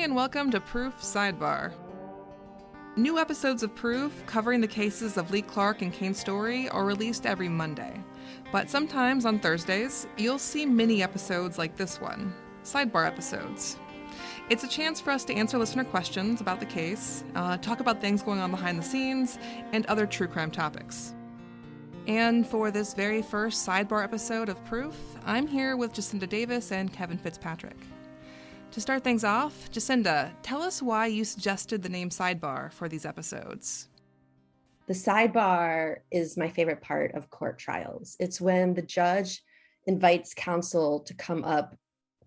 and welcome to Proof Sidebar. New episodes of Proof, covering the cases of Lee Clark and Kane Story, are released every Monday. But sometimes on Thursdays, you'll see mini episodes like this one, Sidebar episodes. It's a chance for us to answer listener questions about the case, talk about things going on behind the scenes, and other true crime topics. And for this very first Sidebar episode of Proof, I'm here with Jacinda Davis and Kevin Fitzpatrick. To start things off, Jacinda, tell us why you suggested the name Sidebar for these episodes. The sidebar is my favorite part of court trials. It's when the judge invites counsel to come up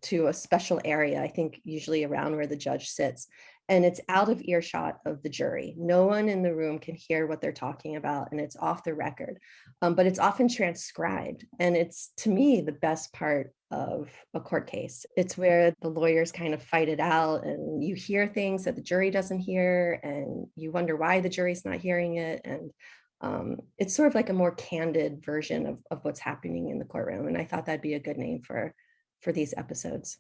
to a special area, I think usually around where the judge sits, and it's out of earshot of the jury. No one in the room can hear what they're talking about, and it's off the record, but it's often transcribed. And it's, to me, the best part of a court case. It's where the lawyers kind of fight it out, and you hear things that the jury doesn't hear, and you wonder why the jury's not hearing it. And it's sort of like a more candid version of what's happening in the courtroom. And I thought that'd be a good name for these episodes.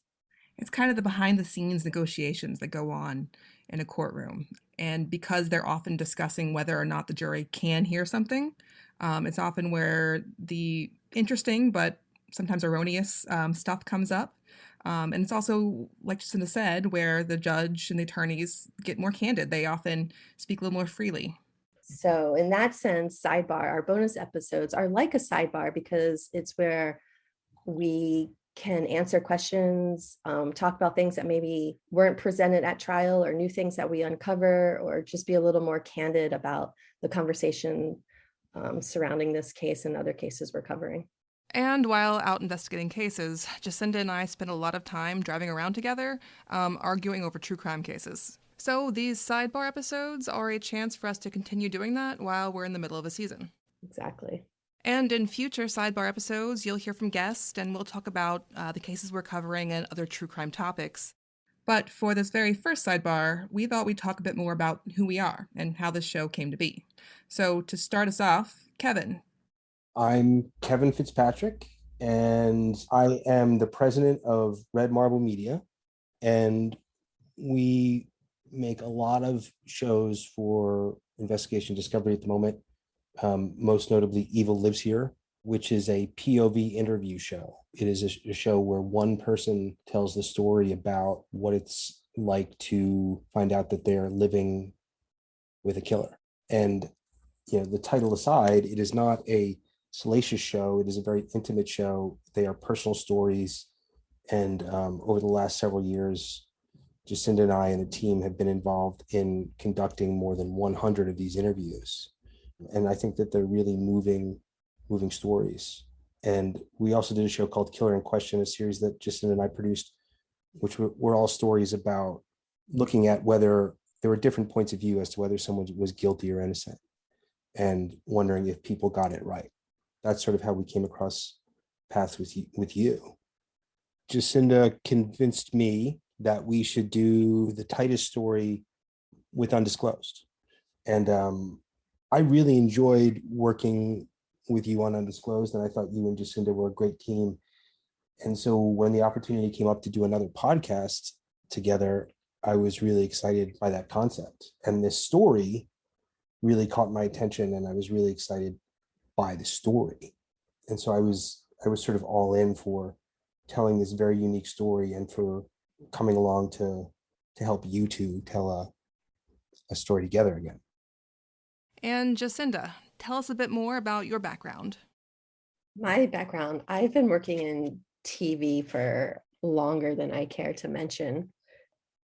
It's kind of the behind the scenes negotiations that go on in a courtroom. And because they're often discussing whether or not the jury can hear something, it's often where the interesting but sometimes erroneous stuff comes up. And it's also, like Jacinda said, where the judge and the attorneys get more candid. They often speak a little more freely. So in that sense, Sidebar, our bonus episodes are like a sidebar because it's where we can answer questions, talk about things that maybe weren't presented at trial, or new things that we uncover, or just be a little more candid about the conversation surrounding this case and other cases we're covering. And while out investigating cases, Jacinda and I spend a lot of time driving around together, arguing over true crime cases. So these sidebar episodes are a chance for us to continue doing that while we're in the middle of a season. Exactly. And in future Sidebar episodes, you'll hear from guests, and we'll talk about the cases we're covering and other true crime topics. But for this very first Sidebar, we thought we'd talk a bit more about who we are and how this show came to be. So to start us off, Kevin. I'm Kevin Fitzpatrick, and I am the president of Red Marble Media, and we make a lot of shows for investigation discovery at the moment. Most notably Evil Lives Here, which is a POV interview show. It is a show where one person tells the story about what it's like to find out that they're living with a killer. And, the title aside, it is not a salacious show. It is a very intimate show. They are personal stories. And over the last several years, Jacinda and I and the team have been involved in conducting more than 100 of these interviews. And I think that they're really moving stories. And we also did a show called Killer in Question, a series that Jacinda and I produced, which were all stories about looking at whether there were different points of view as to whether someone was guilty or innocent, and wondering if people got it right. That's sort of how we came across paths with you. Jacinda convinced me that we should do the Titus story with Undisclosed. And I really enjoyed working with you on Undisclosed, and I thought you and Jacinda were a great team. And so when the opportunity came up to do another podcast together, I was really excited by that concept. And this story really caught my attention, and I was really excited by the story. And so I was sort of all in for telling this very unique story and for coming along to help you two tell a story together again. And Jacinda, tell us a bit more about your background. My background, I've been working in TV for longer than I care to mention.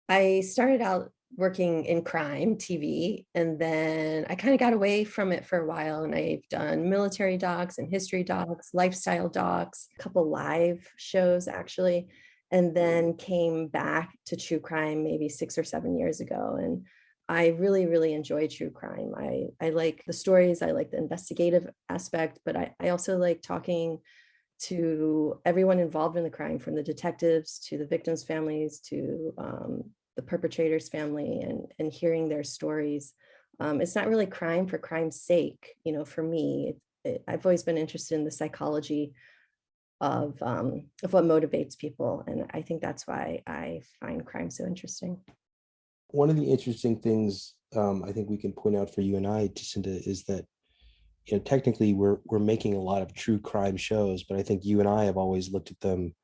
I started out working in crime TV, and then I kind of got away from it for a while, and I've done military docs and history docs, lifestyle docs, a couple live shows actually, and then came back to true crime maybe 6 or 7 years ago. And I really, really enjoy true crime. I like the stories, I like the investigative aspect, but I also like talking to everyone involved in the crime, from the detectives to the victims' families to the perpetrator's family, and hearing their stories. It's not really crime for crime's sake. For me, I've always been interested in the psychology of what motivates people. And I think that's why I find crime so interesting. One of the interesting things I think we can point out for you and I, Jacinda, is that technically we're making a lot of true crime shows, but I think you and I have always looked at them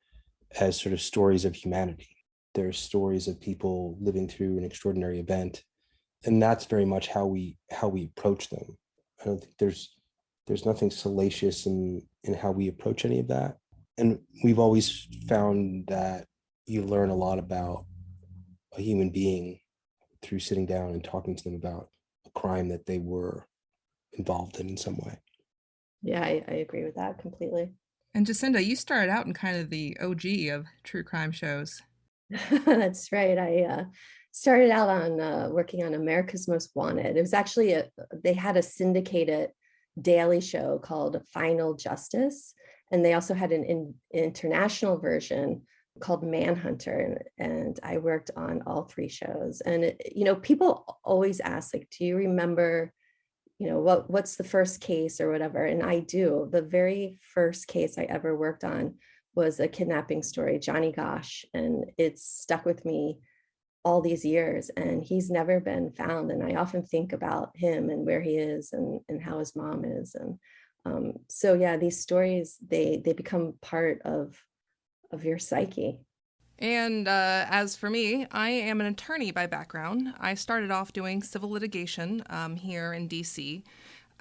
as sort of stories of humanity. They're stories of people living through an extraordinary event, and that's very much how we approach them. I don't think there's nothing salacious in how we approach any of that, and we've always found that you learn a lot about a human being through sitting down and talking to them about a crime that they were involved in some way. Yeah, I agree with that completely. And Jacinda, you started out in kind of the OG of true crime shows. That's right. I started out on working on America's Most Wanted. It was actually they had a syndicated daily show called Final Justice, and they also had an international version called Manhunter, and I worked on all three shows. And people always ask, like, do you remember what's the first case or whatever? And I do. The very first case I ever worked on was a kidnapping story, Johnny Gosh, and it's stuck with me all these years, and he's never been found. And I often think about him and where he is and how his mom is. And so yeah, these stories, they become part of your psyche. And as for me, I am an attorney by background. I started off doing civil litigation here in DC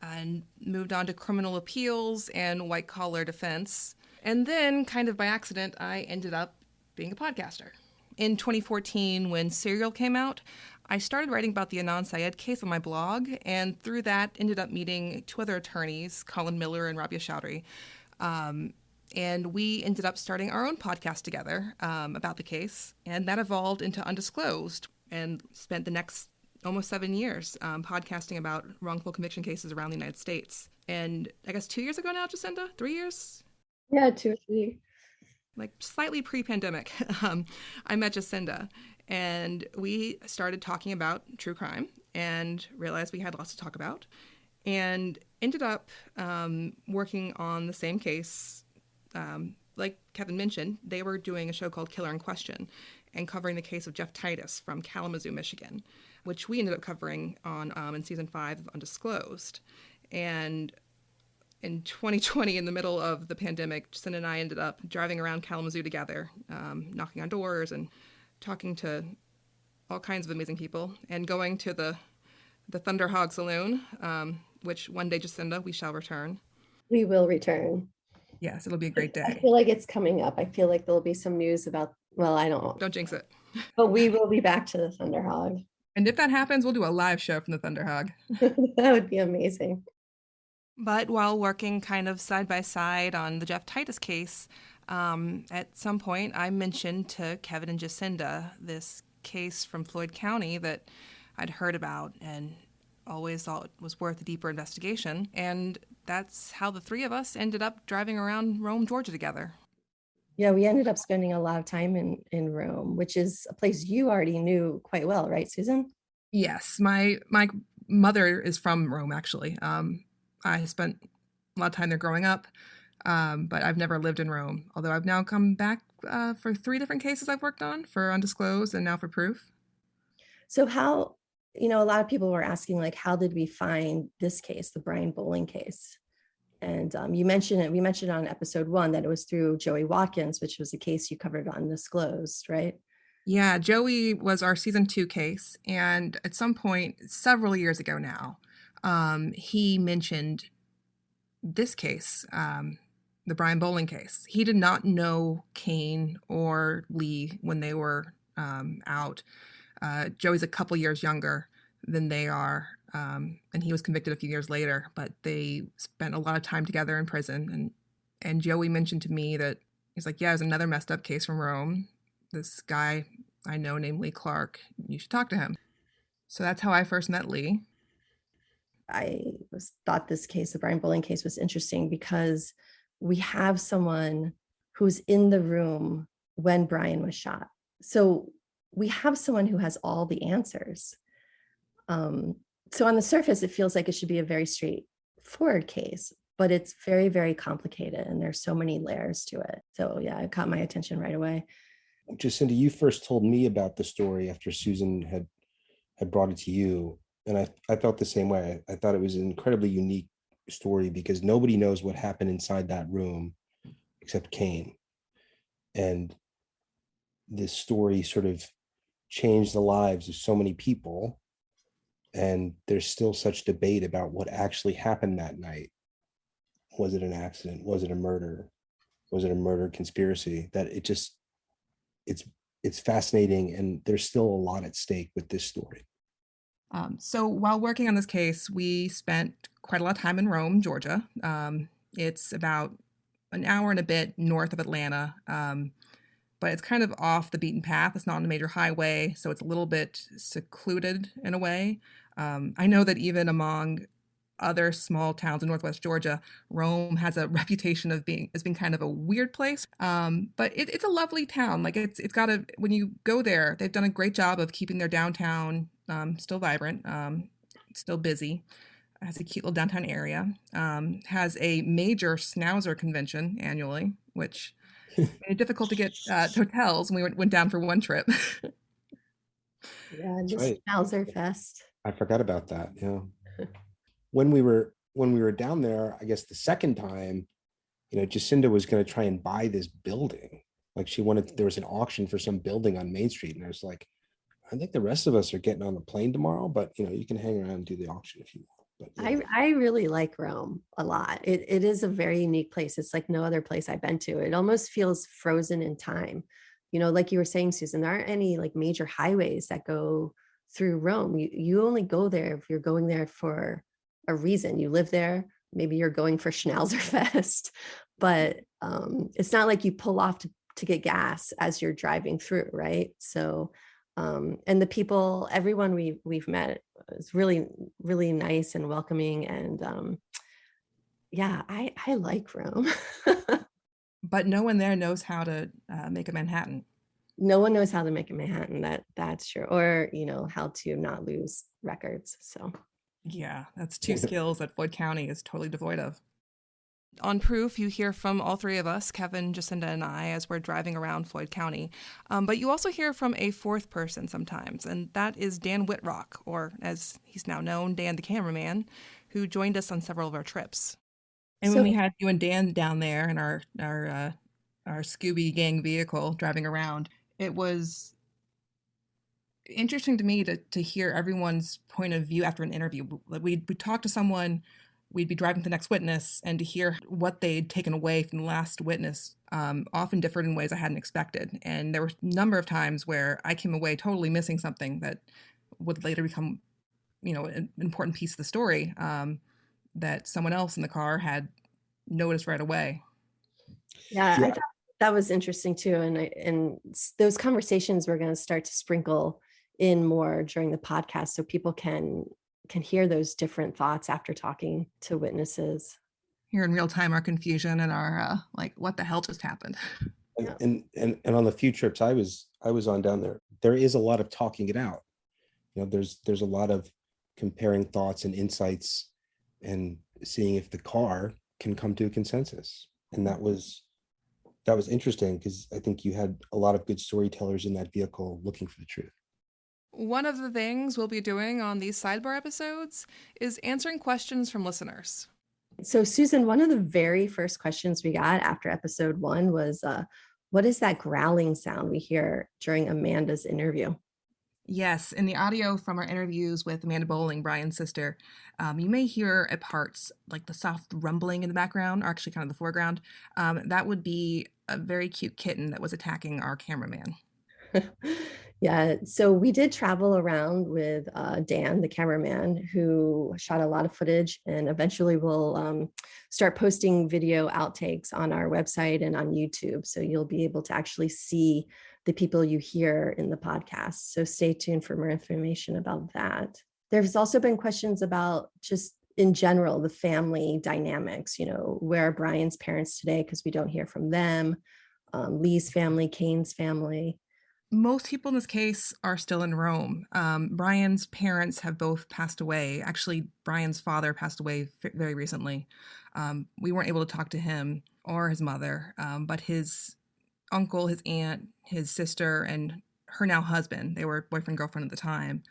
and moved on to criminal appeals and white collar defense. And then, kind of by accident, I ended up being a podcaster. In 2014, when Serial came out, I started writing about the Anand Syed case on my blog, and through that ended up meeting two other attorneys, Colin Miller and Rabia Chowdhury. And we ended up starting our own podcast together about the case, and that evolved into Undisclosed, and spent the next almost 7 years podcasting about wrongful conviction cases around the United States. And I guess 2 years ago now, Jacinda? 3 years? Yeah, 2 or 3. Like slightly pre-pandemic, I met Jacinda, and we started talking about true crime and realized we had lots to talk about, and ended up working on the same case. Like Kevin mentioned, they were doing a show called Killer in Question and covering the case of Jeff Titus from Kalamazoo, Michigan, which we ended up covering on in season 5 of Undisclosed. And in 2020, in the middle of the pandemic, Jacinda and I ended up driving around Kalamazoo together, knocking on doors and talking to all kinds of amazing people, and going to the Thunder Hog Saloon, which one day, Jacinda, we shall return. We will return. Yes, it'll be a great day. I feel like it's coming up. I feel like there'll be some news about, well, I don't know. Don't jinx it. But we will be back to the Thunder Hog. And if that happens, we'll do a live show from the Thunder Hog. That would be amazing. But while working kind of side by side on the Jeff Titus case, at some point I mentioned to Kevin and Jacinda this case from Floyd County that I'd heard about and always thought was worth a deeper investigation. And that's how the three of us ended up driving around Rome, Georgia together. Yeah, we ended up spending a lot of time in Rome, which is a place you already knew quite well, right, Susan? Yes, my mother is from Rome, actually. I spent a lot of time there growing up, but I've never lived in Rome, although I've now come back for 3 different cases I've worked on, for Undisclosed and now for Proof. So how, a lot of people were asking, like, how did we find this case, the Brian Bowling case? And you mentioned it. We mentioned on episode 1 that it was through Joey Watkins, which was a case you covered on Undisclosed, right? Yeah, Joey was our season 2 case. And at some point, several years ago now, he mentioned this case, the Brian Bowling case. He did not know Kane or Lee when they were out. Joey's a couple years younger than they are, and he was convicted a few years later, but they spent a lot of time together in prison. And Joey mentioned to me that he's like, yeah, there's another messed up case from Rome. This guy I know named Lee Clark. You should talk to him. So that's how I first met Lee. I thought this case, the Brian Bowling case, was interesting because we have someone who's in the room when Brian was shot. So we have someone who has all the answers. So on the surface, it feels like it should be a very straightforward case. but it's very, very complicated and there's so many layers to it. So yeah, it caught my attention right away. Jacinda, you first told me about the story after Susan had brought it to you. And I felt the same way. I thought it was an incredibly unique story because nobody knows what happened inside that room except Kane. And this story sort of changed the lives of so many people. And there's still such debate about what actually happened that night. Was it an accident? Was it a murder? Was it a murder conspiracy? That it's fascinating, and there's still a lot at stake with this story. So while working on this case, we spent quite a lot of time in Rome, Georgia. It's about an hour and a bit north of Atlanta, but it's kind of off the beaten path. It's not on a major highway, so it's a little bit secluded in a way. I know that even among other small towns in Northwest Georgia, Rome has a reputation of being kind of a weird place. But it's a lovely town. Like it's got when you go there, they've done a great job of keeping their downtown still vibrant, still busy. It has a cute little downtown area. Has a major schnauzer convention annually, which made it difficult to get hotels. And we went down for one trip. Yeah, just right. Schnauzer Fest. I forgot about that. Yeah. When we were down there, I guess the second time, Jacinda was going to try and buy this building. Like there was an auction for some building on Main Street. And I was like, I think the rest of us are getting on the plane tomorrow, but you can hang around and do the auction if you want. But yeah. I really like Rome a lot. It is a very unique place. It's like no other place I've been to. It almost feels frozen in time. Like you were saying, Susan, there aren't any like major highways that go through Rome. You only go there if you're going there for a reason. You live there, maybe you're going for Schnauzer Fest, but it's not like you pull off to get gas as you're driving through, right? So and the people, everyone we've met is really, really nice and welcoming, and yeah, I like Rome. But no one there knows how to make a Manhattan. No one knows how to make a Manhattan. That's true. Or how to not lose records. So yeah, that's two skills that Floyd County is totally devoid of. On Proof, you hear from all three of us, Kevin, Jacinda, and I, as we're driving around Floyd County. But you also hear from a fourth person sometimes, and that is Dan Whitrock, or as he's now known, Dan the cameraman, who joined us on several of our trips. And when we had you and Dan down there in our Scooby Gang vehicle driving around, it was interesting to me to hear everyone's point of view after an interview. We'd talk to someone, we'd be driving to the next witness, and to hear what they'd taken away from the last witness often differed in ways I hadn't expected. And there were a number of times where I came away totally missing something that would later become, an important piece of the story that someone else in the car had noticed right away. Yeah. I thought that was interesting too. And those conversations we're going to start to sprinkle in more during the podcast so people can hear those different thoughts after talking to witnesses. Here in real time, our confusion and our what the hell just happened. And on the few trips I was on down there is a lot of talking it out. There's a lot of comparing thoughts and insights and seeing if the car can come to a consensus. And that was interesting because I think you had a lot of good storytellers in that vehicle looking for the truth. One of the things we'll be doing on these Sidebar episodes is answering questions from listeners. So Susan, one of the very first questions we got after episode 1 was, what is that growling sound we hear during Amanda's interview? Yes, in the audio from our interviews with Amanda Bowling, Brian's sister, you may hear at parts like the soft rumbling in the background, or actually kind of the foreground. That would be a very cute kitten that was attacking our cameraman. Yeah, so we did travel around with Dan, the cameraman, who shot a lot of footage, and eventually we'll start posting video outtakes on our website and on YouTube. So you'll be able to actually see the people you hear in the podcast. So stay tuned for more information about that. There's also been questions about just in general, the family dynamics, where are Brian's parents today? Because we don't hear from them, Lee's family, Kane's family. Most people in this case are still in Rome. Brian's parents have both passed away. Actually, Brian's father passed away very recently. We weren't able to talk to him or his mother, but his uncle, his aunt, his sister, and her now husband, they were boyfriend, girlfriend at the time,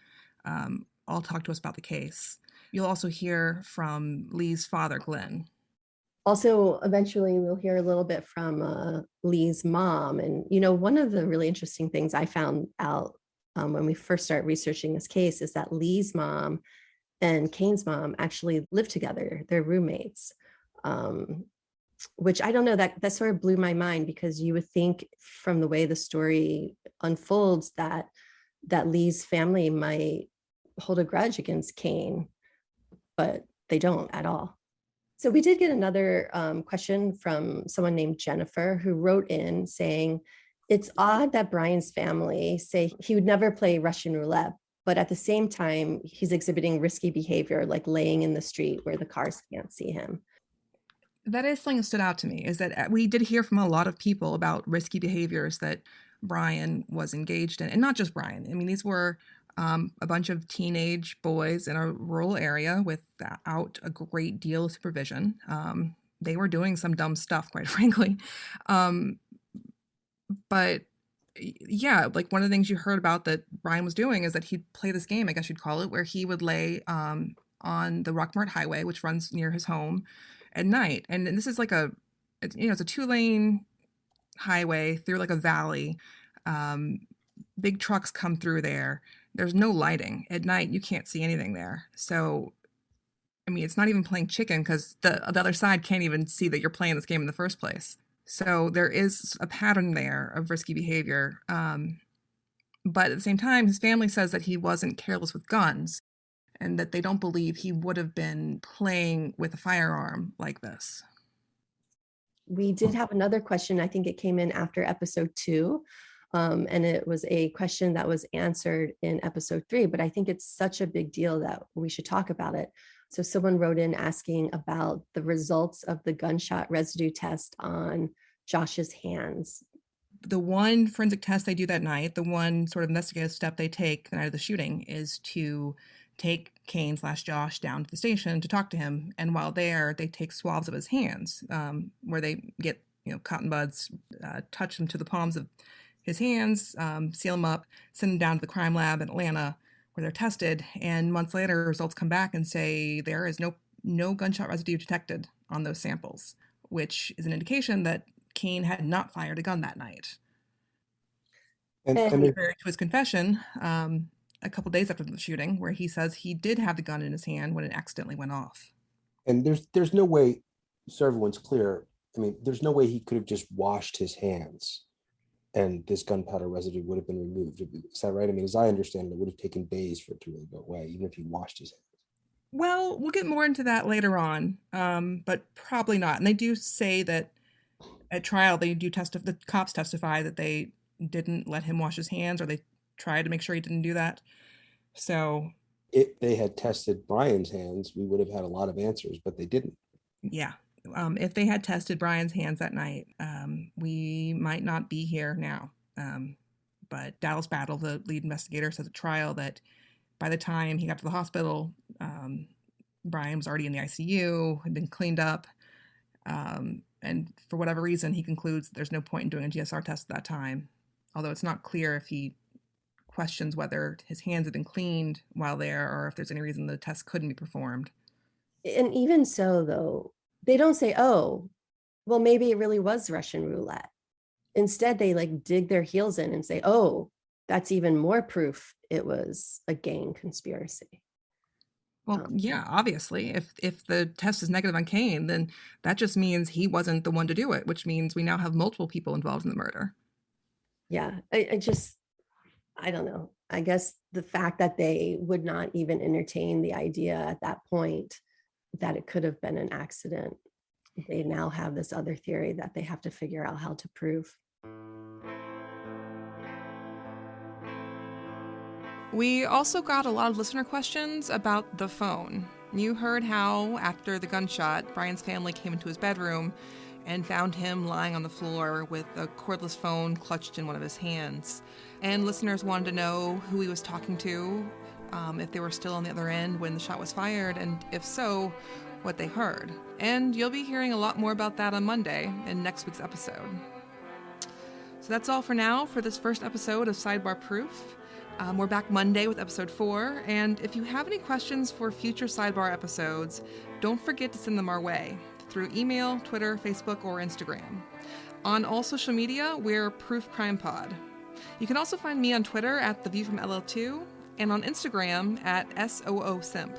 all talked to us about the case. You'll also hear from Lee's father, Glenn. Also, eventually we'll hear a little bit from Lee's mom. And, one of the really interesting things I found out when we first started researching this case is that Lee's mom and Kane's mom actually lived together. They're roommates, which I don't know, that sort of blew my mind, because you would think from the way the story unfolds that Lee's family might hold a grudge against Kane, but they don't at all. So we did get another question from someone named Jennifer, who wrote in saying, it's odd that Brian's family say he would never play Russian roulette, but at the same time, he's exhibiting risky behavior, like laying in the street where the cars can't see him. That is something that stood out to me, is that we did hear from a lot of people about risky behaviors that Brian was engaged in. And not just Brian. I mean, these were a bunch of teenage boys in a rural area without a great deal of supervision. They were doing some dumb stuff, quite frankly. But yeah, like one of the things you heard about that Brian was doing is that he'd play this game, I guess you'd call it, where he would lay on the Rockmart Highway, which runs near his home, at night. And this is like it's a 2-lane highway through like a valley. Big trucks come through there. There's no lighting at night. You can't see anything there. So, I mean, it's not even playing chicken, because the other side can't even see that you're playing this game in the first place. So there is a pattern there of risky behavior. But at the same time, his family says that he wasn't careless with guns, and that they don't believe he would have been playing with a firearm like this. We did have another question. I think it came in after episode 2. And it was a question that was answered in episode 3, but I think it's such a big deal that we should talk about it. So someone wrote in asking about the results of the gunshot residue test on Josh's hands. The one forensic test they do that night, the one sort of investigative step they take the night of the shooting, is to take Kane/Josh down to the station to talk to him. And while there, they take swabs of his hands, where they get cotton buds, touch them to the palms of his hands, seal them up, send them down to the crime lab in Atlanta, where they're tested. And months later, results come back and say there is no gunshot residue detected on those samples, which is an indication that Kane had not fired a gun that night. And to his confession, a couple days after the shooting, where he says he did have the gun in his hand when it accidentally went off. And there's no way, so everyone's clear, I mean, there's no way he could have just washed his hands and this gunpowder residue would have been removed. Is that right? I mean, as I understand it would have taken days for it to really go away, even if he washed his hands. Well, we'll get more into that later on, but probably not. And they do say that at trial, the cops testify that they didn't let him wash his hands, or they tried to make sure he didn't do that. So if they had tested Brian's hands, we would have had a lot of answers, but they didn't. Yeah. If they had tested Brian's hands that night, we might not be here now. But Dallas Battle, the lead investigator, says at trial that by the time he got to the hospital, Brian was already in the ICU, had been cleaned up. And for whatever reason, he concludes there's no point in doing a GSR test at that time. Although it's not clear if he questions whether his hands had been cleaned while there, or if there's any reason the test couldn't be performed. And even so, though, they don't say, oh, well, maybe it really was Russian roulette. Instead, they dig their heels in and say, oh, that's even more proof it was a gang conspiracy. Well, yeah, obviously, if the test is negative on Kane, then that just means he wasn't the one to do it, which means we now have multiple people involved in the murder. Yeah, I don't know. I guess the fact that they would not even entertain the idea at that point that it could have been an accident, they now have this other theory that they have to figure out how to prove. We also got a lot of listener questions about the phone. You heard how, after the gunshot, Brian's family came into his bedroom and found him lying on the floor with a cordless phone clutched in one of his hands. And listeners wanted to know who he was talking to, if they were still on the other end when the shot was fired, and if so, what they heard. And you'll be hearing a lot more about that on Monday in next week's episode. So that's all for now for this first episode of Sidebar Proof. We're back Monday with episode 4, and if you have any questions for future Sidebar episodes, don't forget to send them our way through email, Twitter, Facebook, or Instagram. On all social media, we're Proof Crime Pod. You can also find me on Twitter at The View from LL2 and on Instagram at SOOSimp.